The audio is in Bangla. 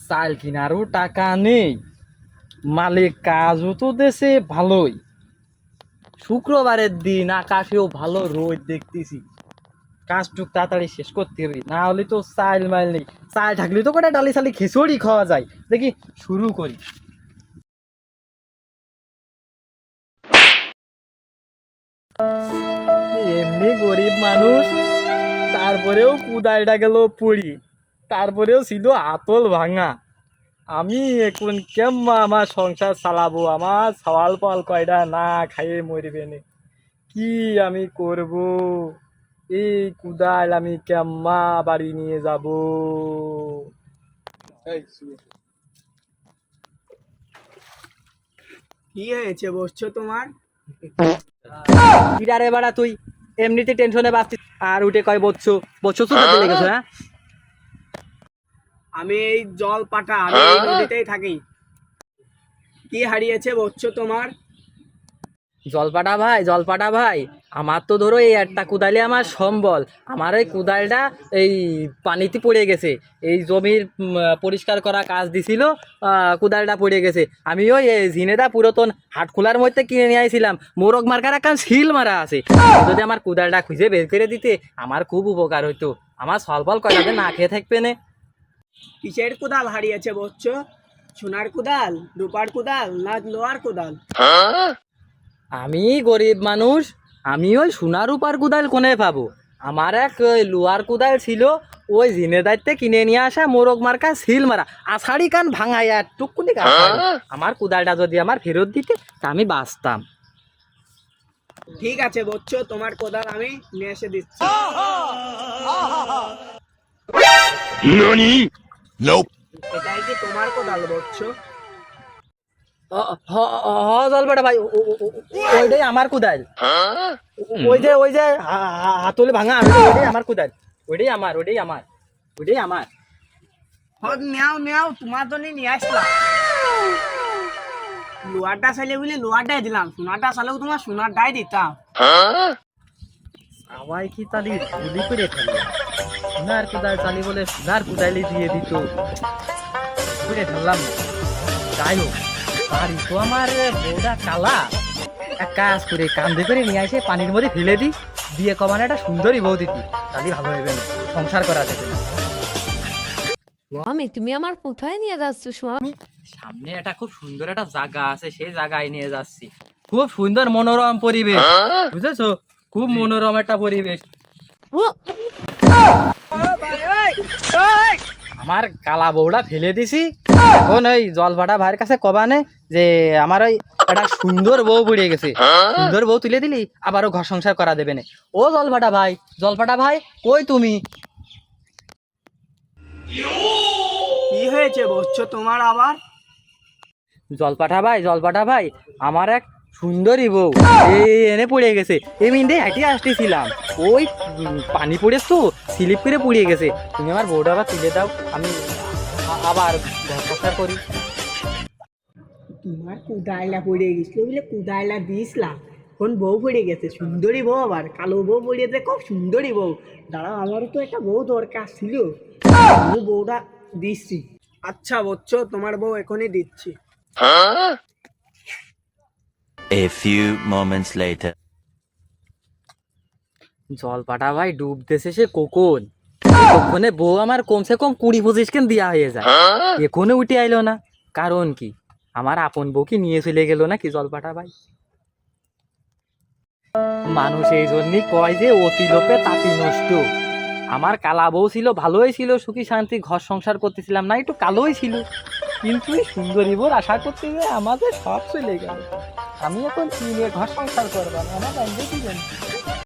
চাল কিনারও টাকা নেই, মালিক কাজও তো দেশে ভালোই। শুক্রবারের দিন আকাশেও ভালো রোদ দেখতেছি, কাজটুক তাড়াতাড়ি শেষ করতে হবে, না হলে তো চাল মাইল নেই। চাল থাকলে তো কটা ডালি চালি খিচুড়ি খাওয়া যায়। দেখি শুরু করি। এমনি গরিব মানুষ, তারপরেও কুদালটা গেল পড়ি, তারপরেও ছিল আতল ভাঙা। আমি এখন কেম্মা আমার সংসার চালাবো? আমার সওয়াল পাল কয়টা না খাইয়ে মরবে নে। কি আমি করব? এই কুদাল আমি কেম্মা বাড়ি নিয়ে যাব? কি হয়েছে বসছো তোমার? কিরা রে বাড়া তুই? এমনিতে টেনশনে বাঁচছিস আর উঠে কয় বসছো বসছো তো তাতে লেগেছে। হ্যাঁ, আমি এই জল পাটা, আমি এই নদীতেই থাকি। কি হারিয়েছে বসছো তোমার? জলপাটা ভাই, জলপাটা ভাই, আমার তো ধরো এই একটা কুদালে আমার সম্বল। আমার ওই কুদালটা এই পানিতে পড়ে গেছে, এই জমির পরিষ্কার করা কাজ দিছিল, কুদালটা পড়ে গেছে। আমি ওই ঝিনেদা পুরাতন হাট খোলার মধ্যে কিনে নিয়ে আইছিলাম, মোরগ মার্কার একখান শিল মারা আছে। যদি আমার কুদালটা খুঁজে বের করে দিতে আমার খুব উপকার হইতো। আমার সলপল কয়টাতে না খেয়ে থাকবে না। কিসের কোদাল হারিয়েছে বসছো? সোনার কোদাল, রূপার কোদাল, না লোহার কোদাল? আমি গরিব মানুষ, আমি ওই সোনার রূপার কুদাল কোনে পাবো? আমার এক ওই লোহার কুদাল ছিল, ওই ঝিনেদাইতে কিনে নিয়ে আসা মোরগ মার্কা সিল মারা আষাঢ়ি কান ভাঙাইয়া টুকুনি। আমার কুদালটা যদি আমার ফেরত দিতে তা আমি বাঁচতাম। ঠিক আছে বসছো, তোমার কোদাল আমি নিয়ে এসে দিচ্ছি। NANI? Nope. এটাই কি তোমার কোদাল বসছো? জলপাটা ভাই, ওইটাই আমার কুদাল। ওই যে হাতলে ভাঙা, ওইটাই আমার কুদাল। ওইটাই আমার, ওইটাই আমার, ওইটাই আমার। নেও নেও, তোমার জন্য নিয়ে আসলাম। লোহারটা চাইলে বলে লোহারটাই দিলাম, সোনারটা চাইলেও তোমার সোনারটাই দিতাম। সবাই কি তালি গুলি করে ফেললো? সোনার কুদাল চালি বলে সোনার কুদালি দিয়ে দিত, করে ফেললাম। যাই হোক, বাড়ি তো আমার বউটা কালা। এক কাজ করে কান্দে করে নিয়ে আসে পানির মধ্যে ফেলে দিই, দিয়ে কমানে একটা সুন্দরী বউ দিতি, তাহলে ভালো হবে না, সংসার করা যাবে না। স্বামী, তুমি আমার কোথায় নিয়ে যাচ্ছ স্বামী? সামনে একটা খুব সুন্দর একটা জায়গা আছে, সেই জায়গায় নিয়ে যাচ্ছি। খুব সুন্দর মনোরম পরিবেশ, বুঝেছো? খুব মনোরম একটা পরিবেশ। আমার কালা বউটা ফেলে দিছি, এখন ওই জল ভাটা ভাইয়ের কাছে কবানে যে আমার ওই একটা সুন্দর বউ পড়ে গেছে, সুন্দর বউ তুলে দিলি আবারও ঘর সংসার করা দেবে না। ও জল ভাটা ভাই, জল ভাটা ভাই, কই তুমি? কি হয়েছে বসছো তোমার আবার? জলপাঠা ভাই, জলপাঠা ভাই, আমার এক সুন্দরী বউ এই এনে পড়ে গেছে। এই মিনিটে হেঁটে আসতেছিলাম, ওই পানি পড়ে তো স্লিপ করে পুড়িয়ে গেছে। তুমি আমার বউটা আবার তুলে দাও, আমি আবার ঘর সংসার করি। তোমার কুদাইলা পড়ে গেছিল বলে কুদাইলা দিয়েছিলাম, এখন বউ পড়ে গেছে, সুন্দরী বউ, আবার কালো বউ পড়িয়েছে, খুব সুন্দরী বউ। দাঁড়াও, আমারও তো একটা বউ দরকার ছিল, আমি বউটা দিচ্ছি। আচ্ছা বলছো, তোমার বউ এখনই দিচ্ছি। A few moments later. জলপাটা ভাই ডুবতেছে সে কখন, কখনে বউ আমার কমসে কম 20-25 কেন দেওয়া হয়ে যায়, এখনো উঠে আইলো না। কারণ কি? আমার আপন বউ কি নিয়ে চলে গেল না কি জলপাটা ভাই? মানুষ এই জন্যই কয় যে অতি লোপে তাঁতি নষ্ট। আমার কালা বউ ছিল, ভালোই ছিল, সুখী শান্তি ঘর সংসার করতেছিলাম, না একটু কালোই ছিল, কিন্তু এই সুন্দরী বউর আশা করতে গিয়ে আমাদের সব চলে গেল। আমি এখন কি নিয়ে ঘর সংসার করবো? আমার জানতে কি জানি।